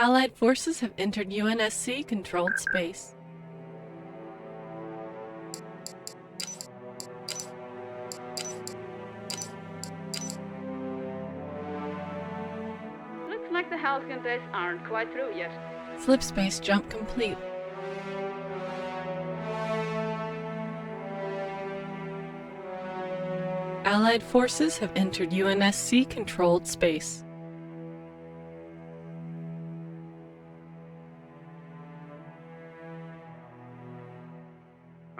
Allied forces have entered UNSC-controlled space. Looks like the Halcyon days aren't quite through yet. Slipspace jump complete. Allied forces have entered UNSC-controlled space.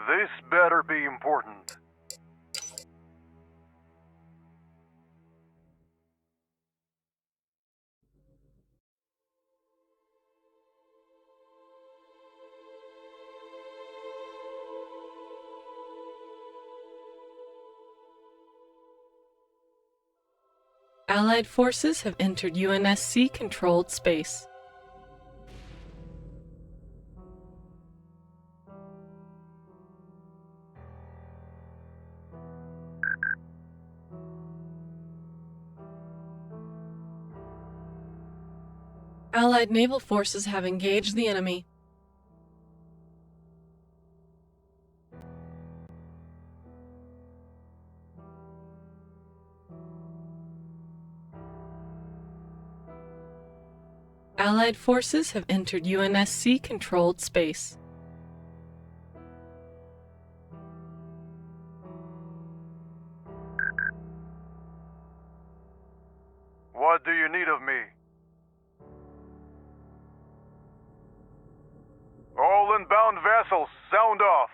This better be important. Allied forces have entered UNSC-controlled space. Allied naval forces have engaged the enemy. Allied forces have entered UNSC-controlled space. What do you need of me? All inbound vessels, sound off.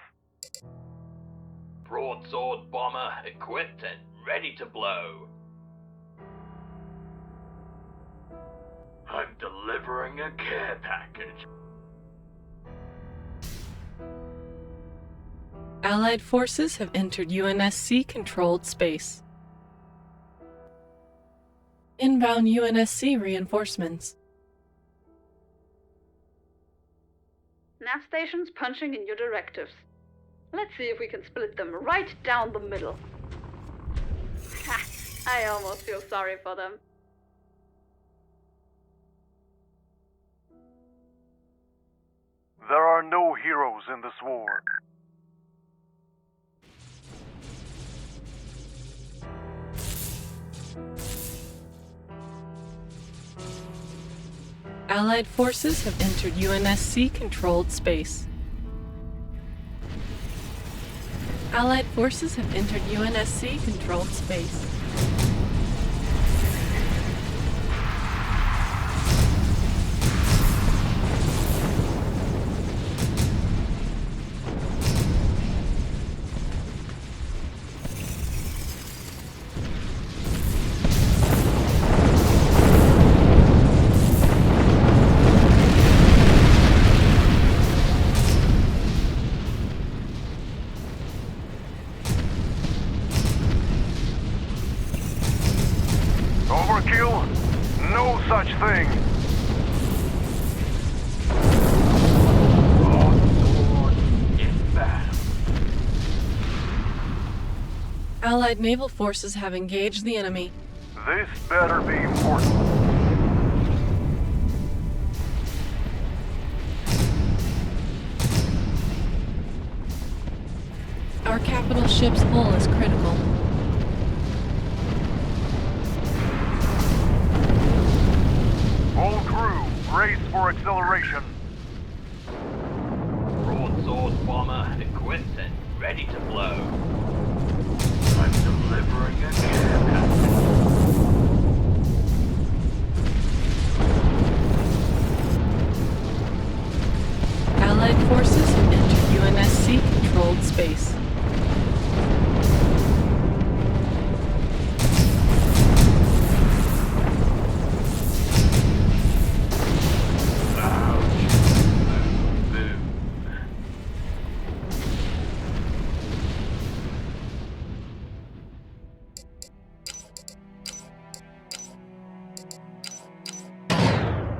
Broadsword bomber equipped and ready to blow. I'm delivering a care package. Allied forces have entered UNSC-controlled space. Inbound UNSC reinforcements. Nav stations punching in your directives. Let's see if we can split them right down the middle. Ha! I almost feel sorry for them. There are no heroes in this war. Allied forces have entered UNSC-controlled space. Allied forces have entered UNSC-controlled space. Overkill? No such thing. Broadsword inbound. Allied naval forces have engaged the enemy. This better be important. Our capital ship's hull is critical. All crew, brace for acceleration. Broadsword bomber equipped and ready to blow. I'm delivering a care package. Allied forces have entered UNSC-controlled space.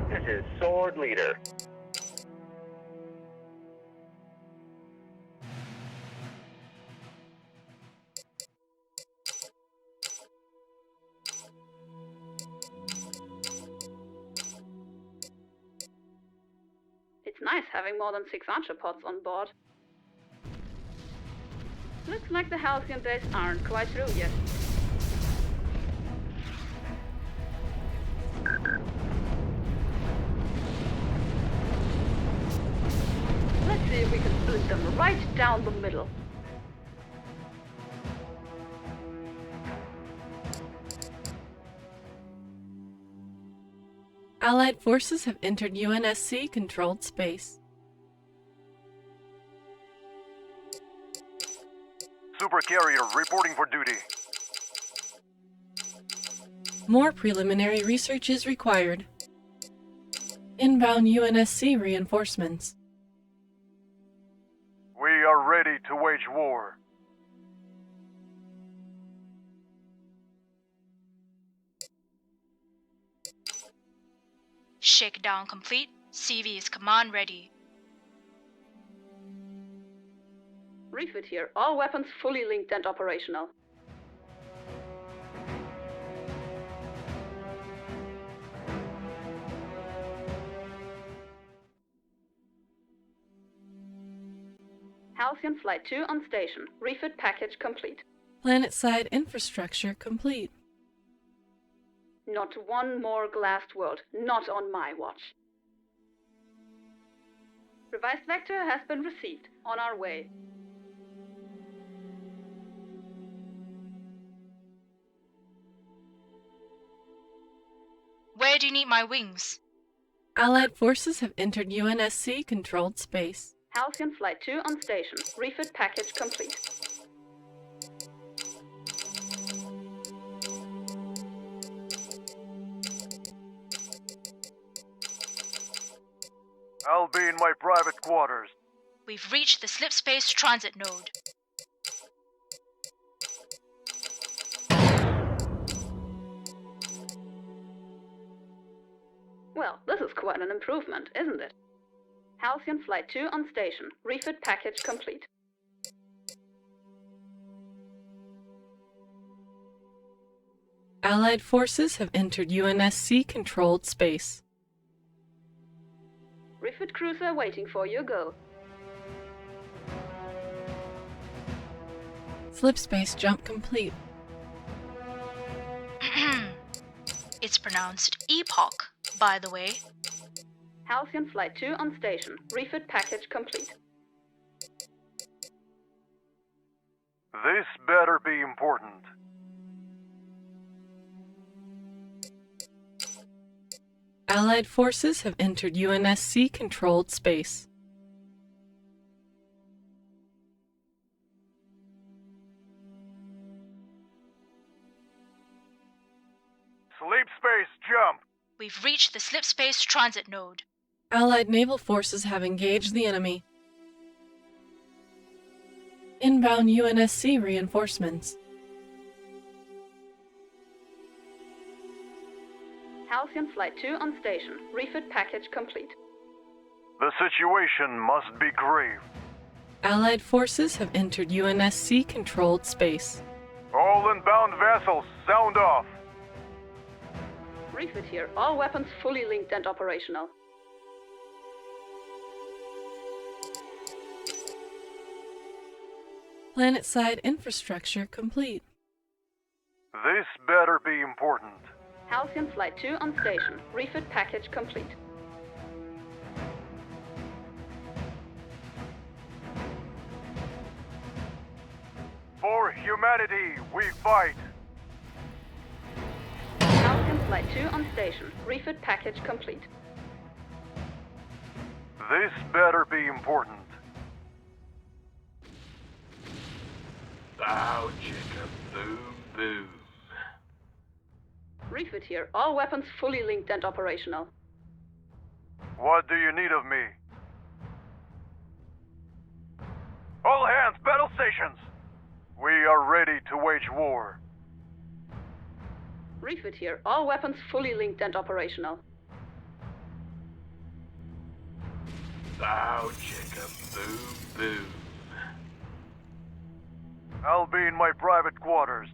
This is Sword Leader. Nice having more than 6 archer pods on board. Looks like the Halcyon days aren't quite through yet. Let's see if we can split them right down the middle. Allied forces have entered UNSC-controlled space. Supercarrier reporting for duty. More preliminary research is required. Inbound UNSC reinforcements. We are ready to wage war. Shakedown complete. CV is command ready. Refit here. All weapons fully linked and operational. Halcyon Flight 2 on station. Refit package complete. Planet-side infrastructure complete. Not one more glassed world. Not on my watch. Revised vector has been received. On our way. Where do you need my wings? Allied forces have entered UNSC-controlled space. Halcyon Flight 2 on station. Refit package complete. I'll be in my private quarters. We've reached the slipspace transit node. Well, this is quite an improvement, isn't it? Halcyon Flight 2 on station. Refit package complete. Allied forces have entered UNSC-controlled space. Refit cruiser waiting for your go. Slipspace jump complete. It's pronounced epoch, by the way. Halcyon Flight 2 on station. Refit package complete. This better be important. Allied forces have entered UNSC-controlled space. Sleep space jump. We've reached the slipspace transit node. Allied naval forces have engaged the enemy. Inbound UNSC reinforcements. Halcyon Flight 2 on station. Refit package complete. The situation must be grave. Allied forces have entered UNSC-controlled space. All inbound vessels, sound off. Refit here. All weapons fully linked and operational. Planet-side infrastructure complete. This better be important. Halcyon Flight 2 on station. Refit package complete. For humanity, we fight. Halcyon Flight 2 on station. Refit package complete. This better be important. Bow chicka boom boom. Refit here. All weapons fully linked and operational. What do you need of me? All hands, battle stations! We are ready to wage war. Refit here. All weapons fully linked and operational. Bow chicka boom boom. I'll be in my private quarters.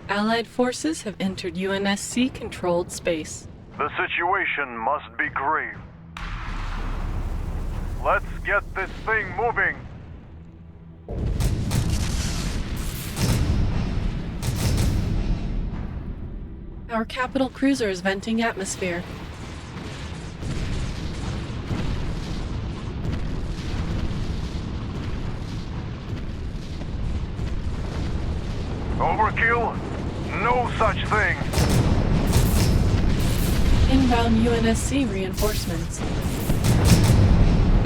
Allied forces have entered UNSC-controlled space. The situation must be grave. Let's get this thing moving! Our capital cruiser is venting atmosphere. Overkill? No such thing! Inbound UNSC reinforcements.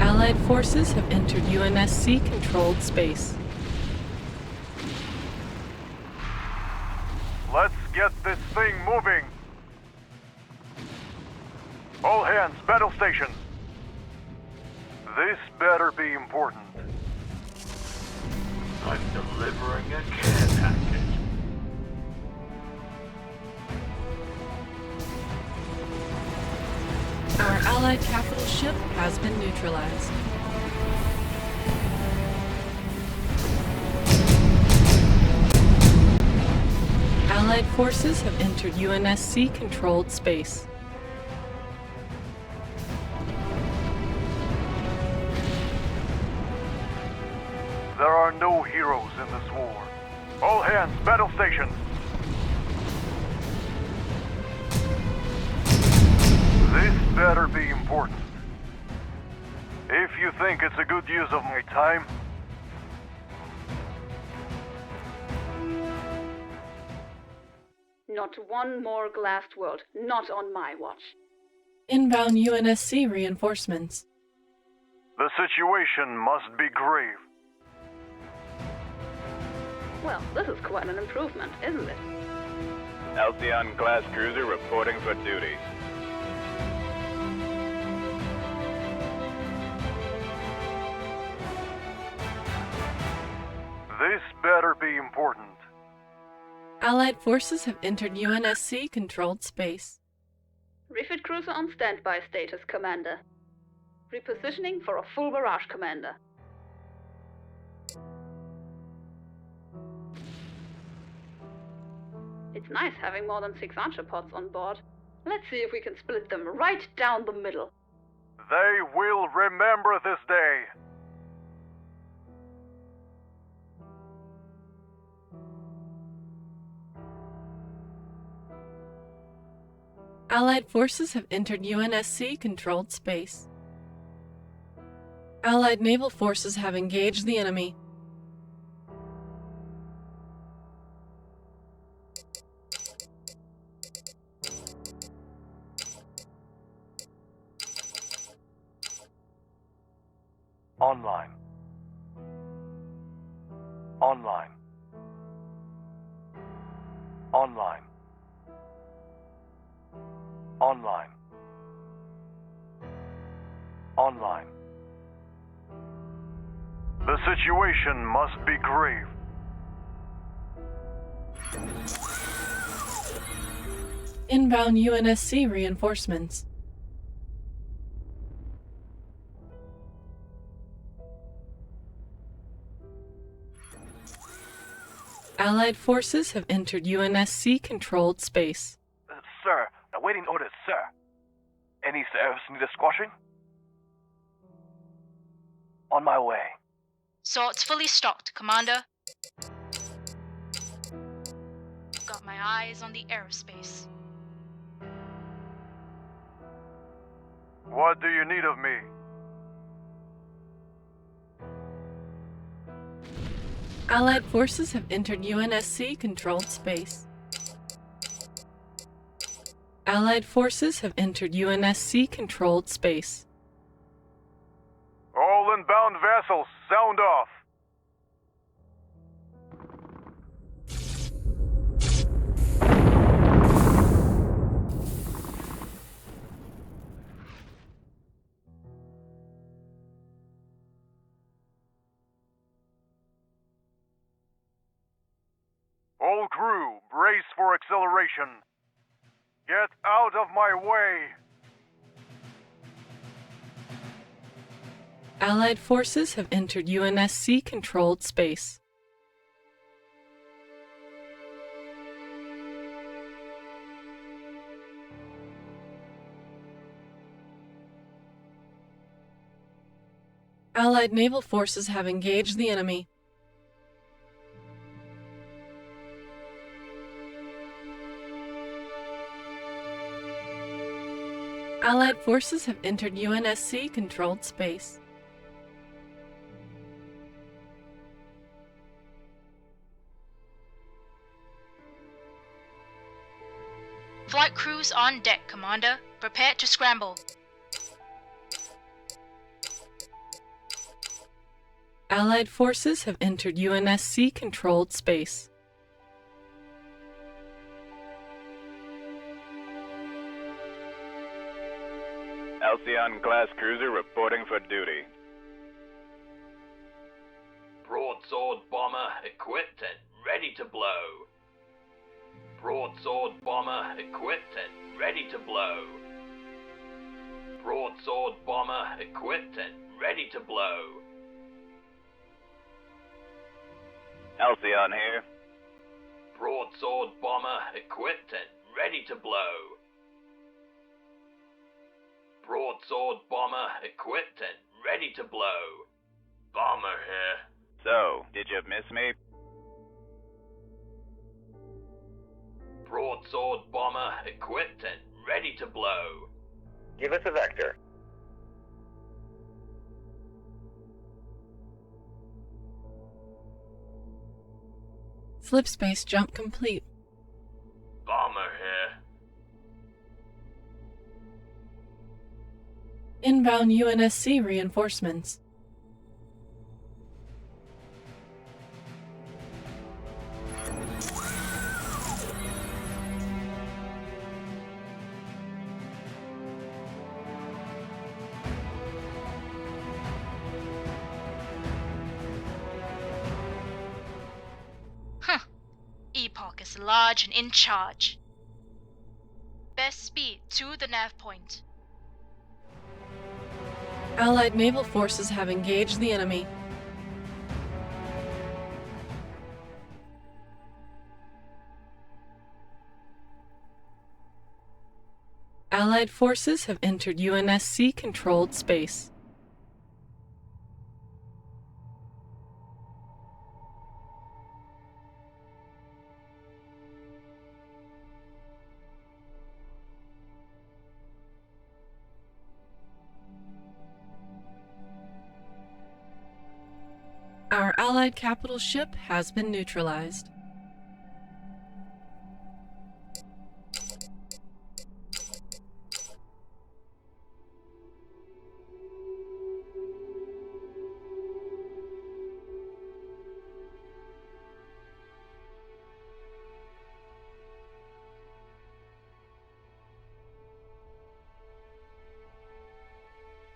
Allied forces have entered UNSC-controlled space. Let's get this thing moving! All hands, battle stations! This better be important. I'm delivering a care package. Our Allied capital ship has been neutralized. Allied forces have entered UNSC-controlled space. There are no heroes in this war. All hands, battle stations! This better be important. If you think it's a good use of my time, Not one more glassed world. Not on my watch. Inbound UNSC reinforcements. the situation must be grave. Well, this is quite an improvement, isn't it? Halcyon-class cruiser reporting for duty. This better be important. Allied forces have entered UNSC-controlled space. Refit cruiser on standby status, Commander. Repositioning for a full barrage, Commander. It's nice having more than 6 archer pods on board. Let's see if we can split them right down the middle. They will remember this day. Allied forces have entered UNSC-controlled space. Allied naval forces have engaged the enemy. Online. Online. Online. Online. Online. The situation must be grave. Inbound UNSC reinforcements. Allied forces have entered UNSC-controlled space. Sir, awaiting orders, sir. Any service needed squashing? On my way. Swords fully stocked, Commander. Got my eyes on the aerospace. What do you need of me? Allied forces have entered UNSC-controlled space. Allied forces have entered UNSC-controlled space. All inbound vessels, sound off. All crew, brace for acceleration. Get out of my way! Allied forces have entered UNSC-controlled space. Allied naval forces have engaged the enemy. Allied forces have entered UNSC-controlled space. Flight crews on deck, Commander. Prepare to scramble. Allied forces have entered UNSC-controlled space. Halcyon-class cruiser reporting for duty. Broadsword bomber equipped and ready to blow. Broadsword bomber equipped and ready to blow. Broadsword bomber equipped and ready to blow. Halcyon here. Broadsword bomber equipped and ready to blow. Broadsword bomber equipped and ready to blow. Bomber here. So, did you miss me? Broadsword bomber equipped and ready to blow. Give us a vector. Slipspace jump complete. Bomber here. Inbound UNSC reinforcements. Epoch is large and in charge. Best speed to the nav point. Allied naval forces have engaged the enemy. Allied forces have entered UNSC-controlled space. Our Allied capital ship has been neutralized.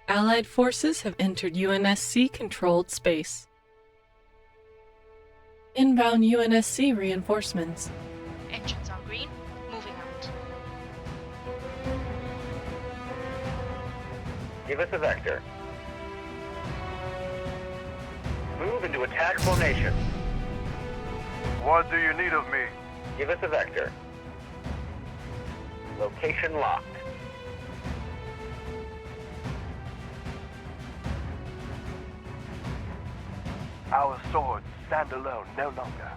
Allied forces have entered UNSC-controlled space. Inbound UNSC reinforcements. Engines are green. Moving out. Give us a vector. Move into attack formation. What do you need of me? Give us a vector. Location locked. Our swords stand alone no longer.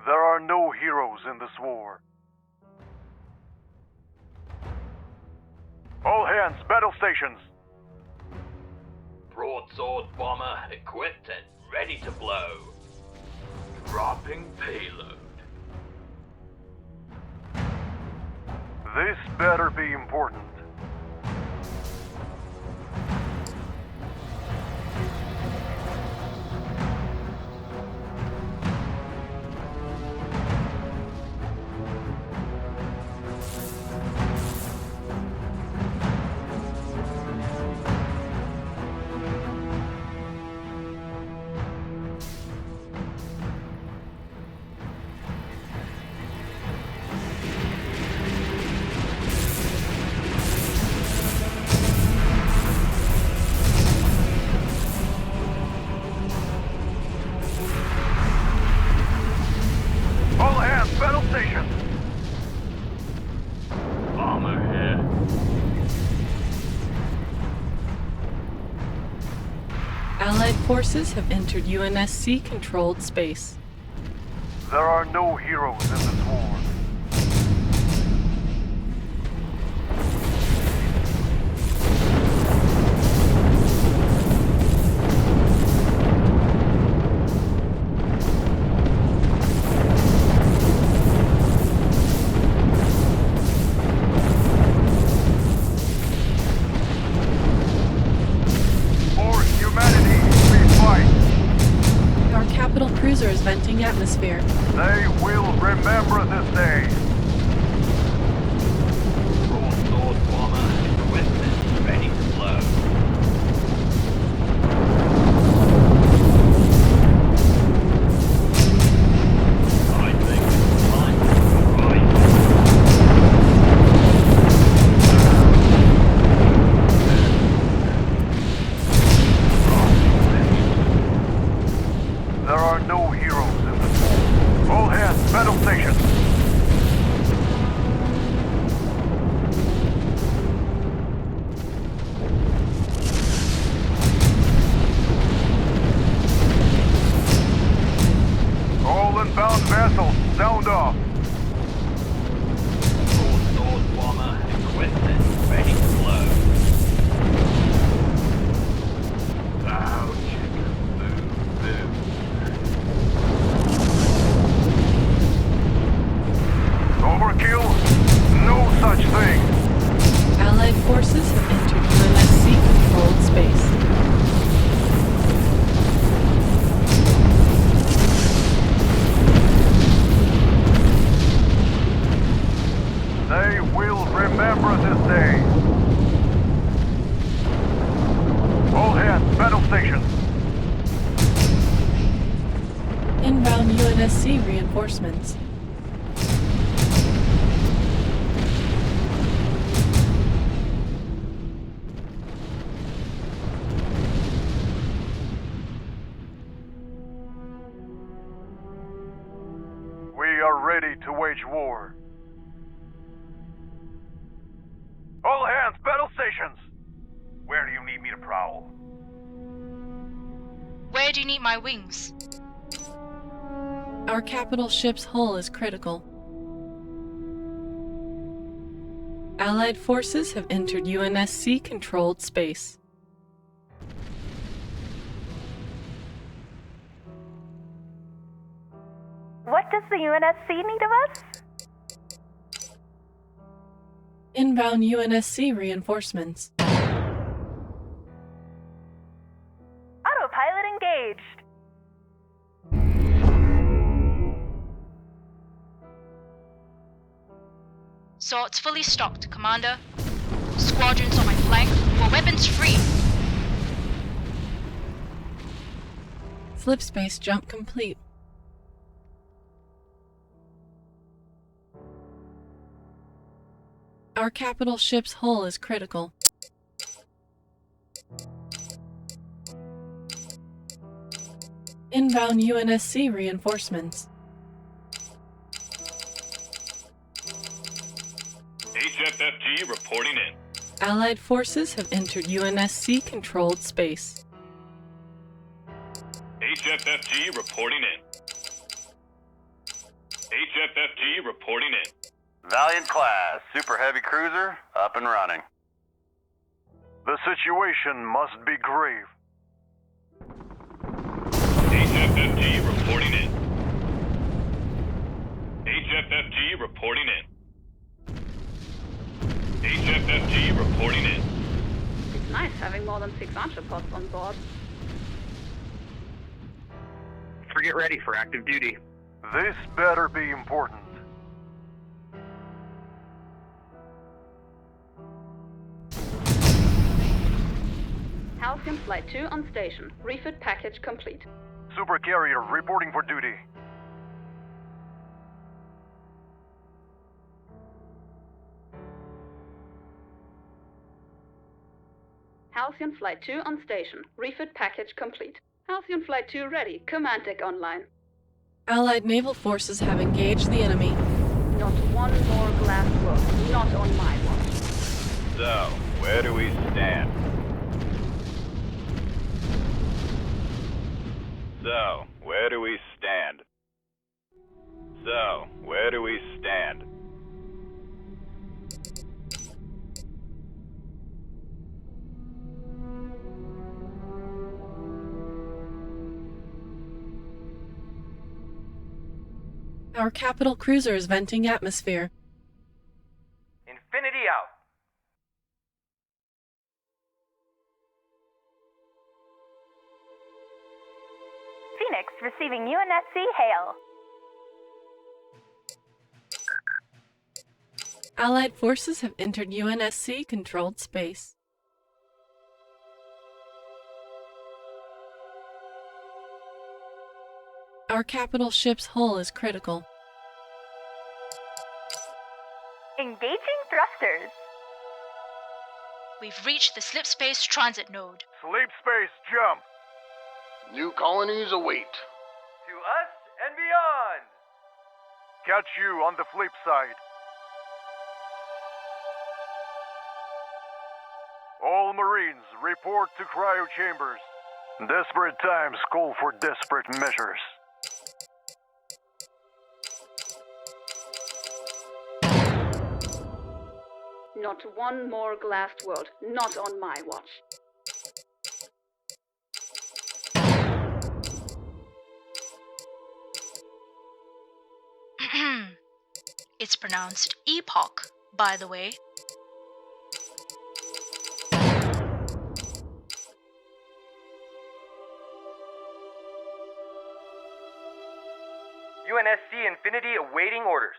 There are no heroes in this war. All hands, battle stations! Broadsword bomber equipped and ready to blow. Dropping payload. This better be important. Allied forces have entered UNSC-controlled space. There are no heroes in this war. For humanity, we fight. Our capital cruiser is venting atmosphere. They will remember this day. Broadsword bomber equipped and ready to blow. I think it's time to rise. There are no heroes in this war. All hands, battle stations. All inbound vessels, sound off. Broadsword bomber equipped and ready to blow. Bow, chicken, move, move. Overkill? No such thing. Allied forces have entered UNSC-controlled space. They will remember this day. All hands, battle stations. Inbound UNSC reinforcements. We are ready to wage war. All hands, battle stations! Where do you need me to prowl? Where do you need my wings? Our capital ship's hull is critical. Allied forces have entered UNSC-controlled space. What does the UNSC need of us? Inbound UNSC reinforcements. Autopilot engaged. Swords fully stocked, Commander. Squadrons on my flank, more weapons free. Slipspace jump complete. Our capital ship's hull is critical. Inbound UNSC reinforcements. HFFG reporting in. Allied forces have entered UNSC-controlled space. HFFG reporting in. HFFG reporting in. Valiant class, super heavy cruiser, up and running. The situation must be grave. HFFG reporting in. HFFG reporting in. HFFG reporting in. It's nice having more than 6 archer pods on board. Frigate ready for active duty. This better be important. Halcyon Flight 2 on station. Refit package complete. Super carrier reporting for duty. Halcyon Flight 2 on station. Refit package complete. Halcyon Flight 2 ready. Command deck online. Allied naval forces have engaged the enemy. Not one more glass road. Not on my watch. So, where do we stand? So, where do we stand? So, where do we stand? Our capital cruiser is venting atmosphere. Infinity out. Phoenix receiving UNSC hail. Allied forces have entered UNSC controlled space. Our capital ship's hull is critical. Engaging thrusters. We've reached the slipspace transit node. Sleep space jump. New colonies await. To us and beyond. Catch you on the flip side. All Marines, report to cryo chambers. Desperate times call for desperate measures. Not one more glassed world. Not on my watch. It's pronounced epoch, by the way. UNSC Infinity awaiting orders.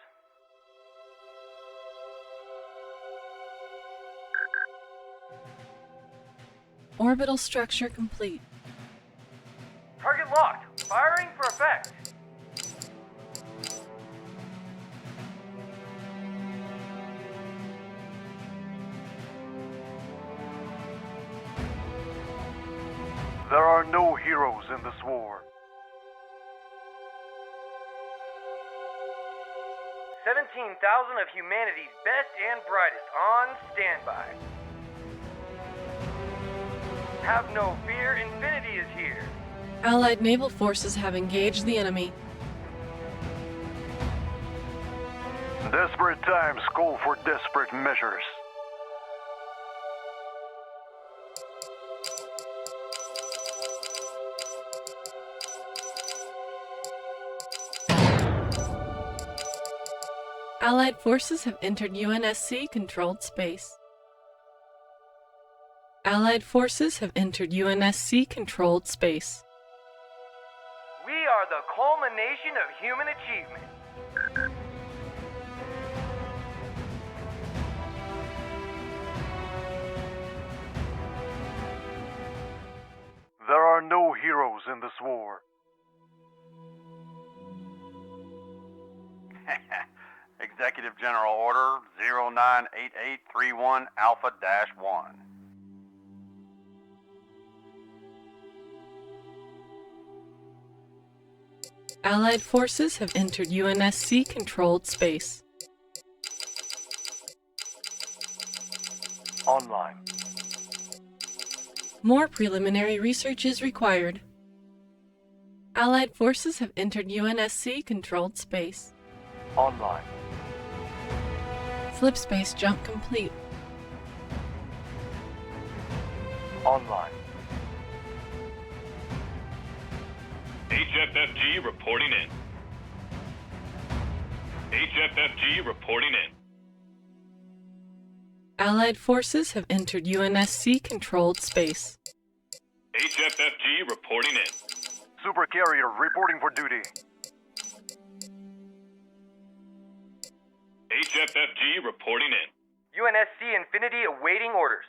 Orbital structure complete. Target locked. Firing for effect. There are no heroes in this war. 17,000 of humanity's best and brightest on standby. Have no fear, Infinity is here. Allied naval forces have engaged the enemy. Desperate times call for desperate measures. Allied forces have entered UNSC controlled space. Allied forces have entered UNSC controlled space. We are the culmination of human achievement. There are no heroes in this war. Executive General Order 098831 Alpha-1. Allied forces have entered UNSC controlled space. Online. More preliminary research is required. Allied forces have entered UNSC controlled space. Online. Slipspace jump complete. Online. HFFG reporting in. HFFG reporting in. Allied forces have entered UNSC controlled space. HFFG reporting in. Supercarrier reporting for duty. HFFG reporting in. UNSC Infinity awaiting orders.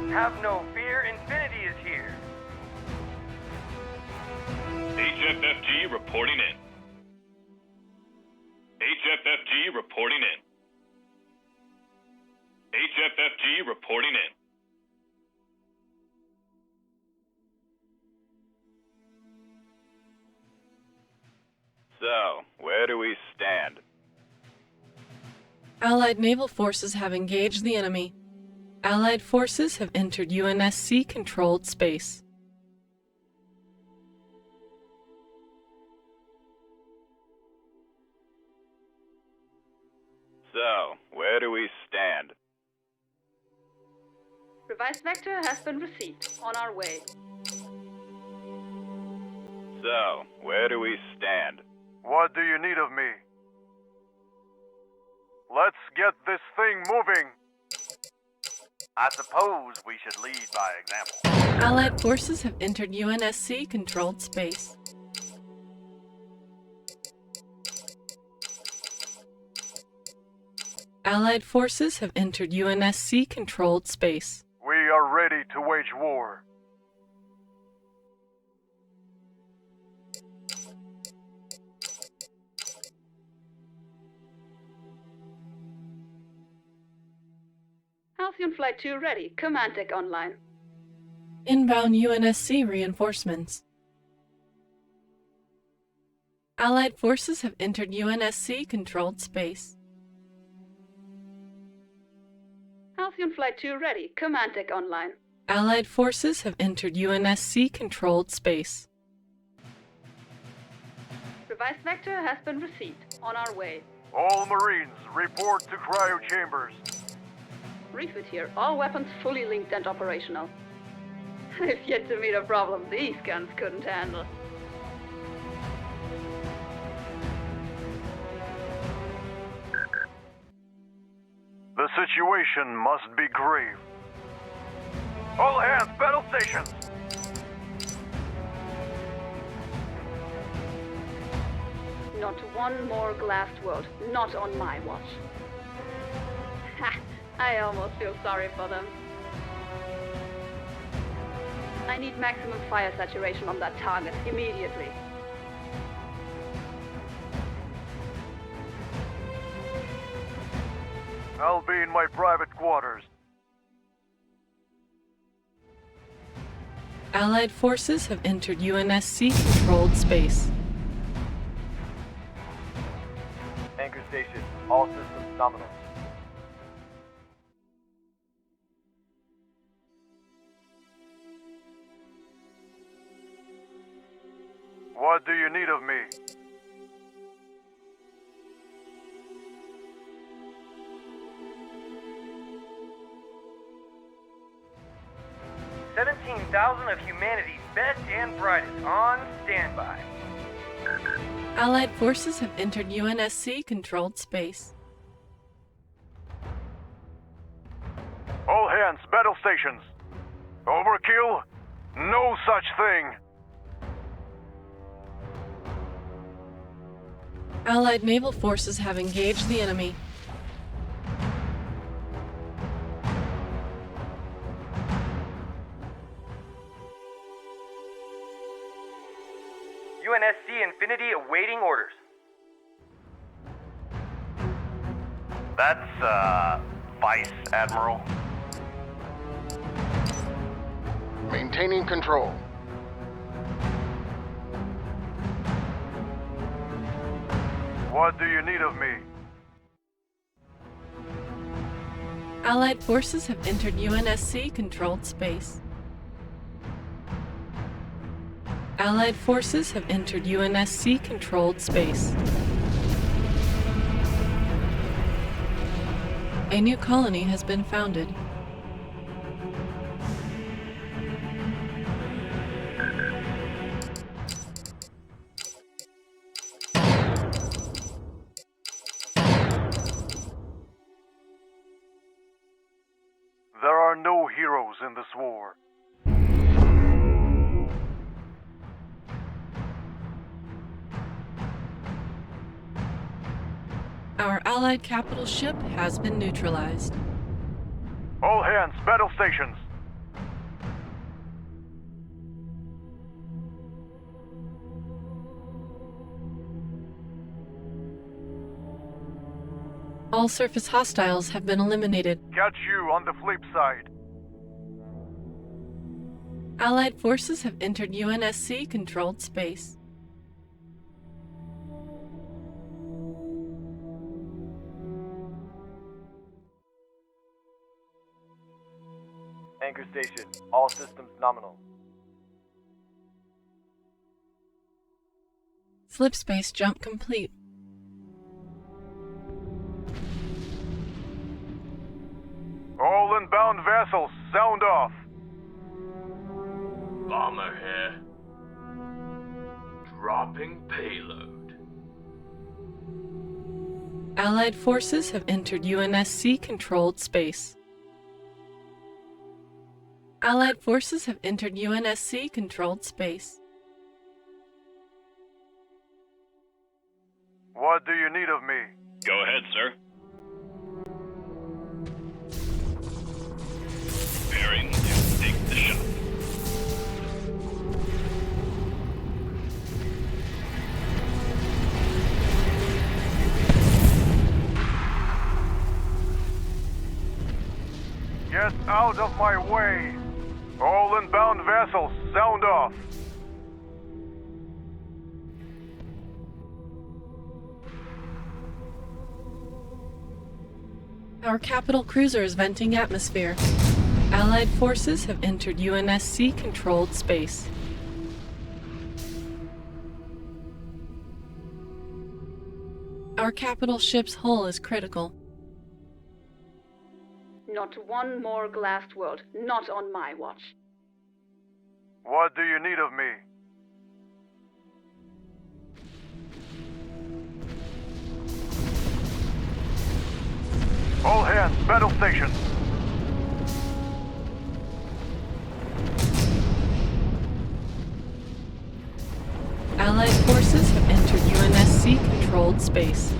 Have no fear, Infinity is here. HFFG reporting in. HFFG reporting in. HFFG reporting in. So, where do we stand? Allied naval forces have engaged the enemy. Allied forces have entered UNSC controlled space. So, where do we stand? Revised vector has been received. On our way. So, where do we stand? What do you need of me? Let's get this thing moving. I suppose we should lead by example. Allied forces have entered UNSC controlled space. Allied forces have entered UNSC controlled space. We are ready to wage war. Halcyon Flight 2 ready. Command deck online. Inbound UNSC reinforcements. Allied forces have entered UNSC controlled space. Halcyon Flight 2 ready. Command deck online. Allied forces have entered UNSC controlled space. Revised vector has been received. On our way. All Marines, report to cryo chambers. Refit here. All weapons fully linked and operational. I've yet to meet a problem these guns couldn't handle. The situation must be grave. All hands, battle stations! Not one more glassed world. Not on my watch. Ha! I almost feel sorry for them. I need maximum fire saturation on that target immediately. I'll be in my private quarters. Allied forces have entered UNSC controlled space. Anchor station. All systems nominal. What do you need of me? $17,000 of humanity's best and brightest on standby. Allied forces have entered UNSC controlled space. All hands, battle stations. Overkill? No such thing. Allied naval forces have engaged the enemy. UNSC Infinity awaiting orders. That's, Vice Admiral. Maintaining control. What do you need of me? Allied forces have entered UNSC controlled space. Allied forces have entered UNSC controlled space. A new colony has been founded. There are no heroes in this war. Our Allied capital ship has been neutralized. All hands, battle stations. All surface hostiles have been eliminated. Catch you on the flip side. Allied forces have entered UNSC controlled space. Anchor station. All systems nominal. Slipspace jump complete. All inbound vessels, sound off. Bomber here. Dropping payload. Allied forces have entered UNSC-controlled space. Allied forces have entered UNSC-controlled space. What do you need of me? Go ahead, sir. Preparing to take the shot. Get out of my way! All inbound vessels, sound off! Our capital cruiser is venting atmosphere. Allied forces have entered UNSC-controlled space. Our capital ship's hull is critical. Not one more glassed world. Not on my watch. What do you need of me? All hands, battle station. Allied forces have entered UNSC-controlled space.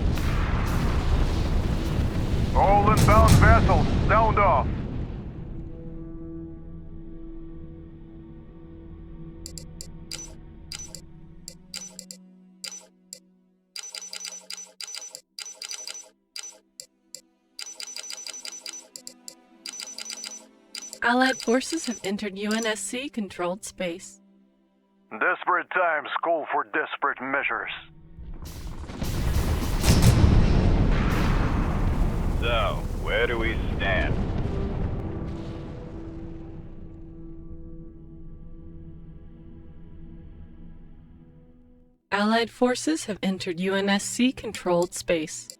All inbound vessels, sound off. Allied forces have entered UNSC-controlled space. Desperate times call for desperate measures. So, where do we stand? Allied forces have entered UNSC-controlled space.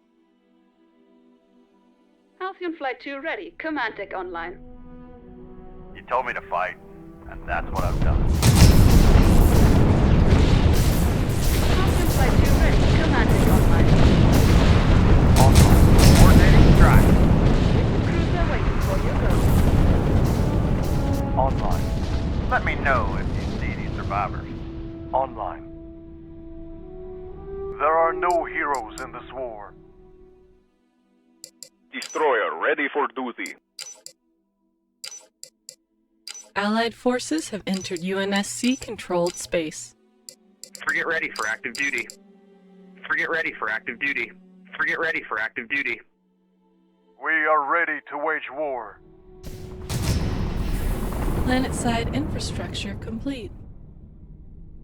Halcyon Flight 2 ready. Command deck online. You told me to fight, and that's what I've done. Halcyon Flight 2 ready. Command deck online. Online. Coordinating strike. Cruiser waiting for you. Go. Online. Let me know if you see any survivors. Online. There are no heroes in this war. Destroyer ready for duty. Allied forces have entered UNSC-controlled space. Frigate ready for active duty. Frigate ready for active duty. Frigate ready for active duty. We are ready to wage war. Planet-side infrastructure complete.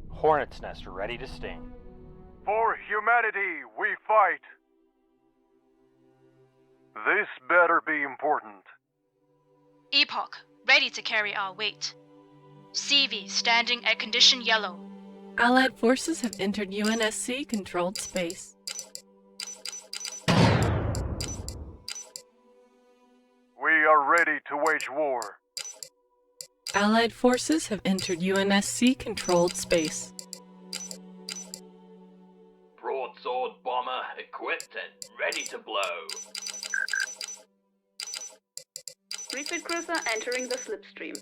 Hornet's nest ready to sting. For humanity, we fight. This better be important. Epoch, ready to carry our weight. CV standing at condition yellow. Allied forces have entered UNSC-controlled space. We are ready to wage war. Allied forces have entered UNSC-controlled space. Broadsword bomber equipped and ready to blow. Refit cruiser entering the slipstream.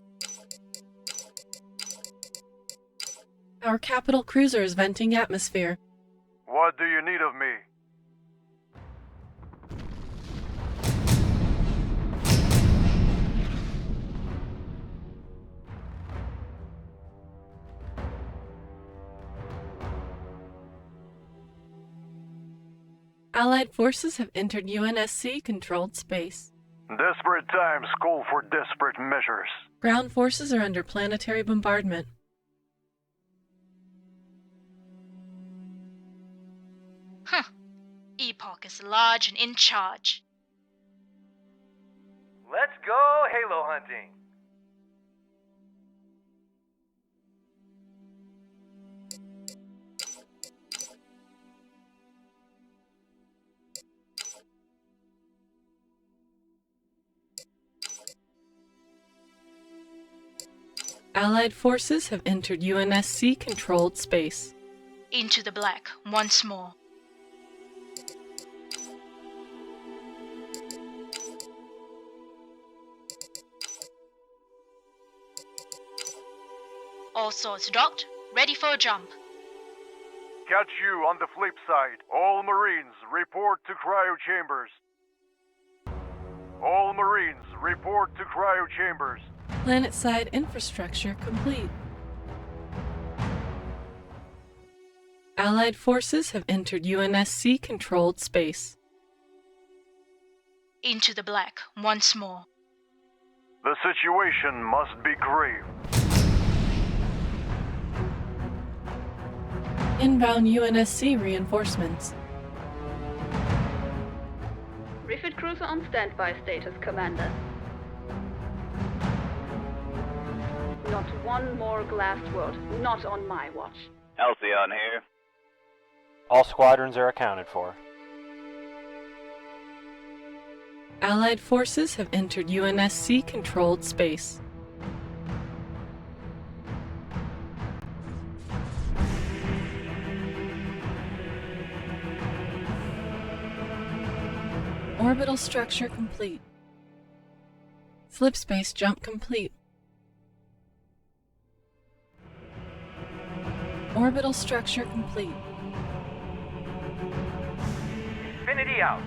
Our capital cruiser is venting atmosphere. What do you need of me? Allied forces have entered UNSC-controlled space. Desperate times call for desperate measures. Ground forces are under planetary bombardment. Huh. Epoch is large and in charge. Let's go Halo hunting. Allied forces have entered UNSC controlled space. Into the black once more. All swords docked, ready for a jump. Catch you on the flip side. All Marines, report to cryo chambers. All Marines, report to cryo chambers. Planetside infrastructure complete. Allied forces have entered UNSC controlled space. Into the black once more. The situation must be grave. Inbound UNSC reinforcements. Refit cruiser on standby status, Commander. Not one more glass world, not on my watch. Halcyon here. All squadrons are accounted for. Allied forces have entered UNSC controlled space. Orbital structure complete. Slipspace jump complete. Orbital structure complete. Infinity out.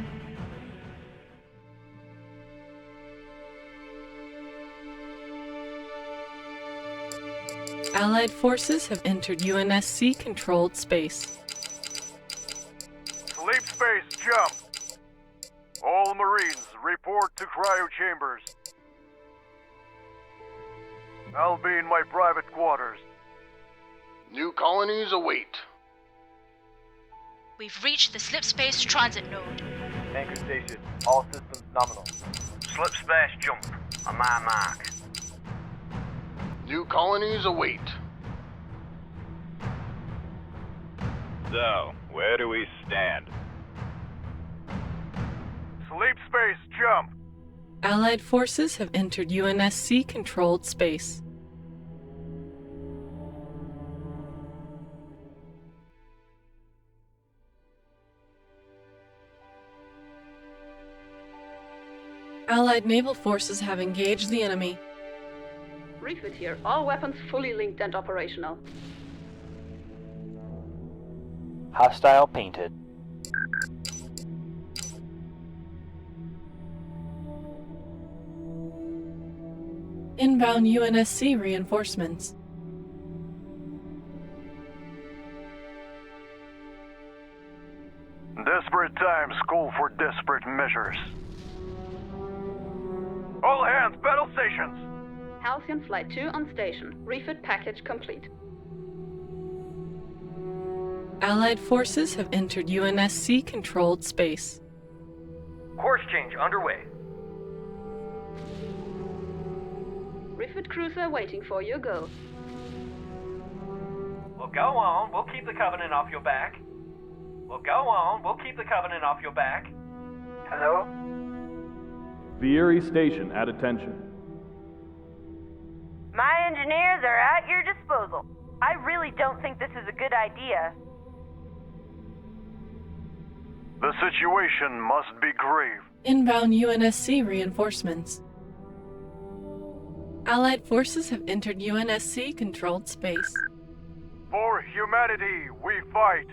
Allied forces have entered UNSC controlled space. Sleep space jump. All Marines, report to cryo chambers. I'll be in my private quarters. New colonies await. We've reached the slipspace transit node. Anchor station, all systems nominal. Slip space jump. On my mark. New colonies await. So, where do we stand? Sleep space jump. Allied forces have entered UNSC controlled space. Allied naval forces have engaged the enemy. Refit here, all weapons fully linked and operational. Hostile painted. Inbound UNSC reinforcements. Desperate times call for desperate measures. All hands, battle stations! Halcyon Flight 2 on station. Refit package complete. Allied forces have entered UNSC controlled space. Course change underway. Refit cruiser waiting for your go. Well, go on. We'll keep the Covenant off your back. Well, go on. We'll keep the Covenant off your back. Hello? Vieri Station at attention. My engineers are at your disposal. I really don't think this is a good idea. The situation must be grave. Inbound UNSC reinforcements. Allied forces have entered UNSC controlled space. For humanity, we fight.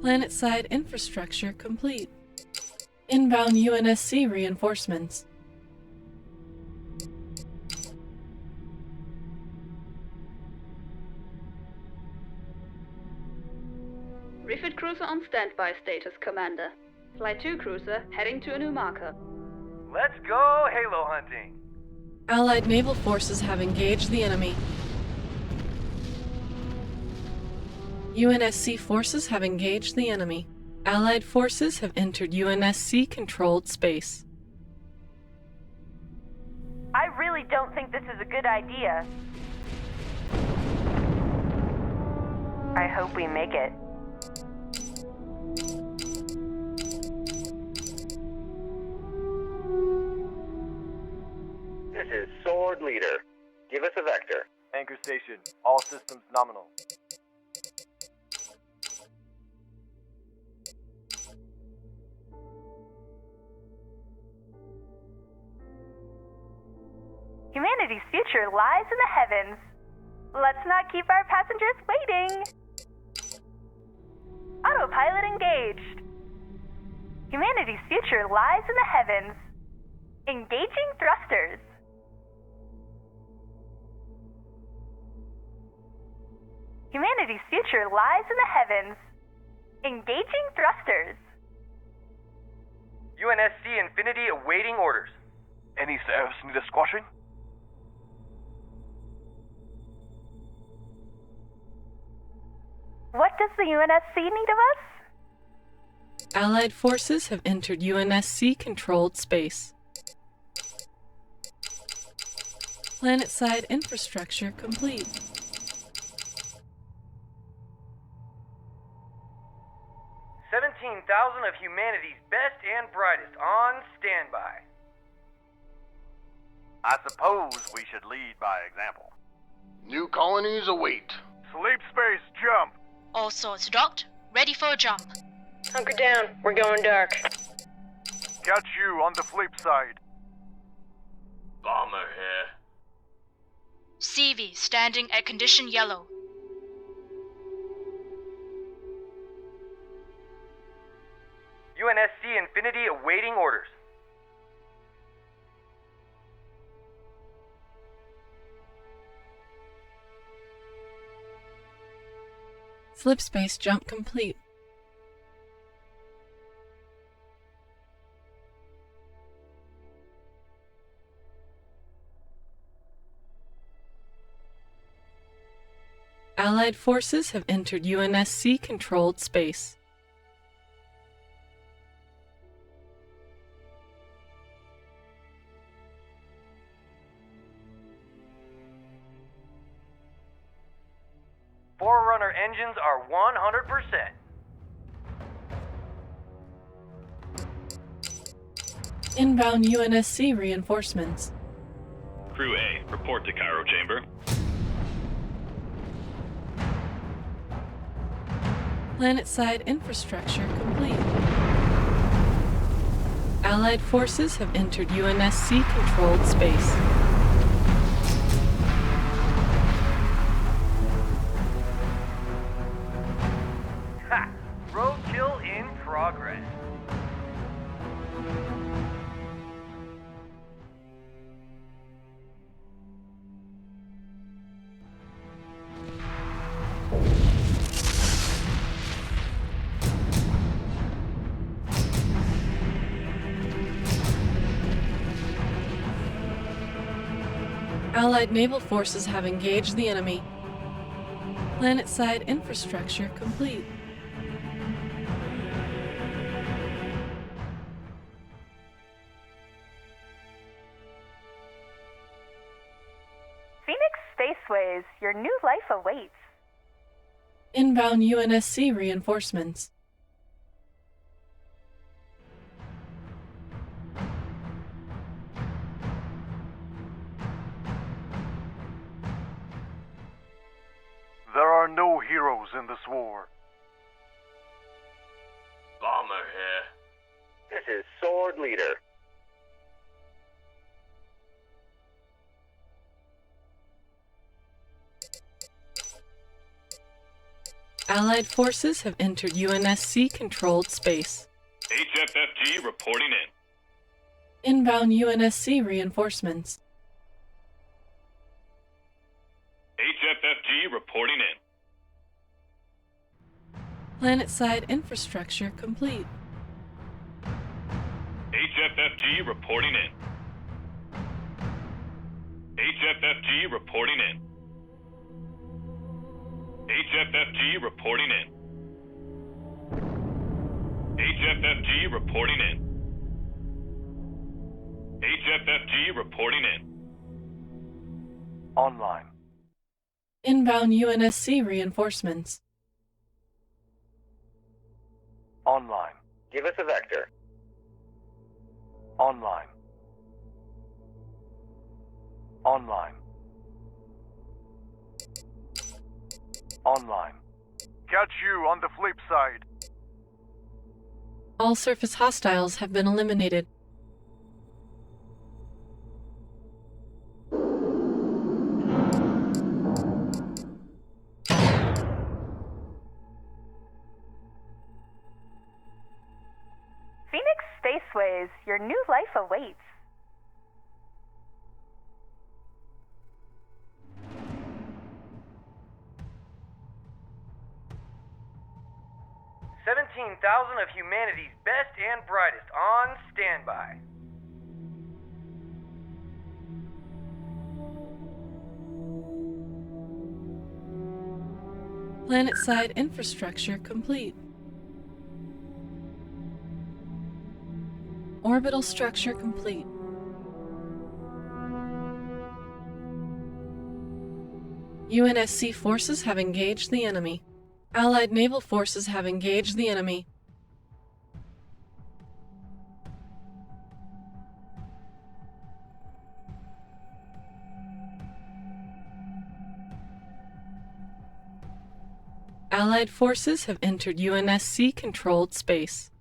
Planetside infrastructure complete. Inbound UNSC reinforcements. Refit cruiser on standby status, Commander. Flight 2 cruiser heading to a new marker. Let's go Halo hunting! Allied naval forces have engaged the enemy. UNSC forces have engaged the enemy. Allied forces have entered UNSC-controlled space. I really don't think this is a good idea. I hope we make it. This is Sword Leader. Give us a vector. Anchor station. All systems nominal. Humanity's future lies in the heavens. Let's not keep our passengers waiting. Autopilot engaged. Humanity's future lies in the heavens. Engaging thrusters. Humanity's future lies in the heavens. Engaging thrusters. UNSC Infinity awaiting orders. Any staffs need a squashing? What does the UNSC need of us? Allied forces have entered UNSC-controlled space. Planet-side infrastructure complete. $17,000 of humanity's best and brightest on standby. I suppose we should lead by example. New colonies await. Sleep space jump. All sorts docked, ready for a jump. Hunker down. We're going dark. Catch you on the flip side. Bomber here. CV standing at condition yellow. UNSC Infinity awaiting orders. Slip space jump complete. Allied forces have entered UNSC-controlled space. Forerunner engines are 100%. Inbound UNSC reinforcements. Crew A, report to Cairo Chamber. Planet-side infrastructure complete. Allied forces have entered UNSC-controlled space. Ha! Roadkill in progress. Allied naval forces have engaged the enemy. Planet-side infrastructure complete. Phoenix Spaceways, your new life awaits. Inbound UNSC reinforcements. There are no heroes in this war. Bomber here. This is Sword Leader. Allied forces have entered UNSC-controlled space. HFFG reporting in. Inbound UNSC reinforcements. HFFG reporting in. Planet-side infrastructure complete. HFFG reporting in. HFFG reporting in. HFFG reporting in. HFFG reporting in. HFFG reporting in. Online. Inbound UNSC reinforcements. Online. Give us a vector. Online. Online. Online. Catch you on the flip side. All surface hostiles have been eliminated. Phoenix Spaceways, your new life awaits. $17,000 of humanity's best and brightest on standby. Planet-side infrastructure complete. Orbital structure complete. UNSC forces have engaged the enemy. Allied naval forces have engaged the enemy. Allied forces have entered UNSC-controlled space.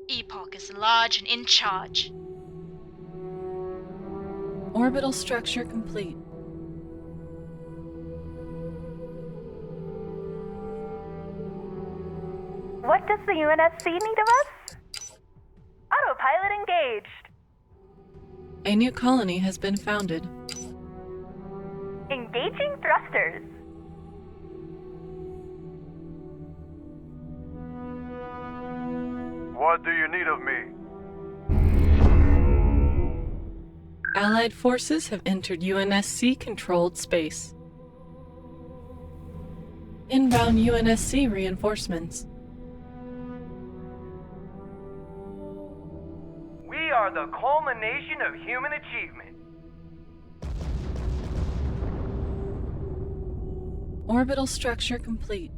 Epoch is large and in charge. Orbital structure complete. What does the UNSC need of us? Autopilot engaged. A new colony has been founded. Engaging thrusters. What do you need of me? Allied forces have entered UNSC-controlled space. Inbound UNSC reinforcements. We are the culmination of human achievement. Orbital structure complete.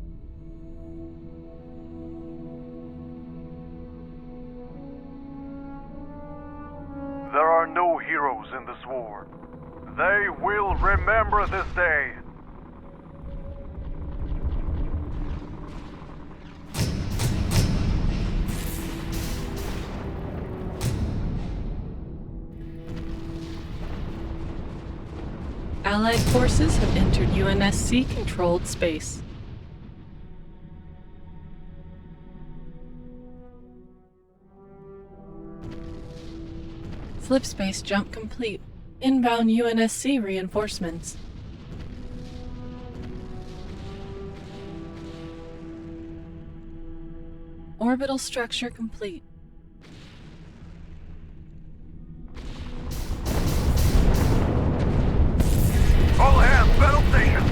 There are no heroes in this war. They will remember this day. Allied forces have entered UNSC-controlled space. Flip space jump complete. Inbound UNSC reinforcements. Orbital structure complete. All hands, battle station!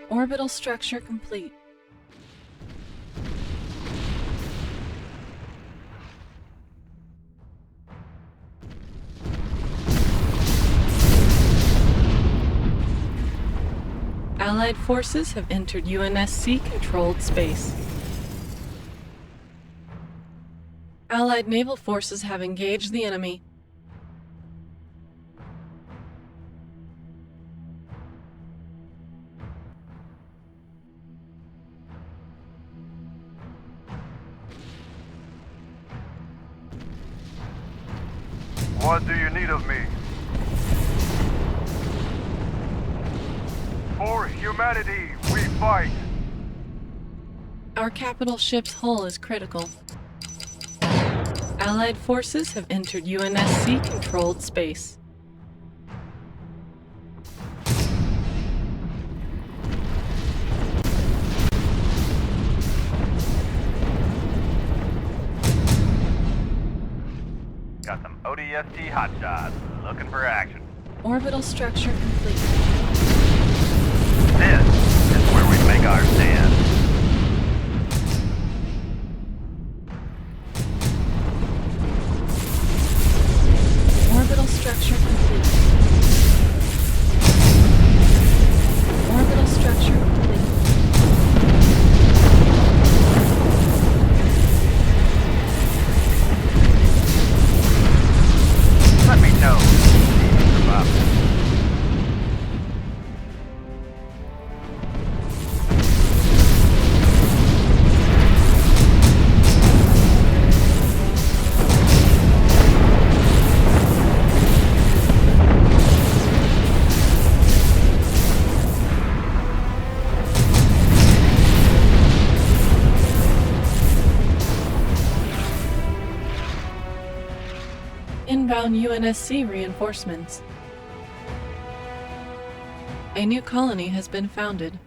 Orbital structure complete. Allied forces have entered UNSC-controlled space. Allied naval forces have engaged the enemy. What do you need of me? For humanity, we fight! Our capital ship's hull is critical. Allied forces have entered UNSC-controlled space. Got some ODST hotshots. Looking for action. Orbital structure complete. This is where we make our stand. Orbital structure complete. Orbital structure complete. Let me know. Survival. Inbound UNSC reinforcements. A new colony has been founded.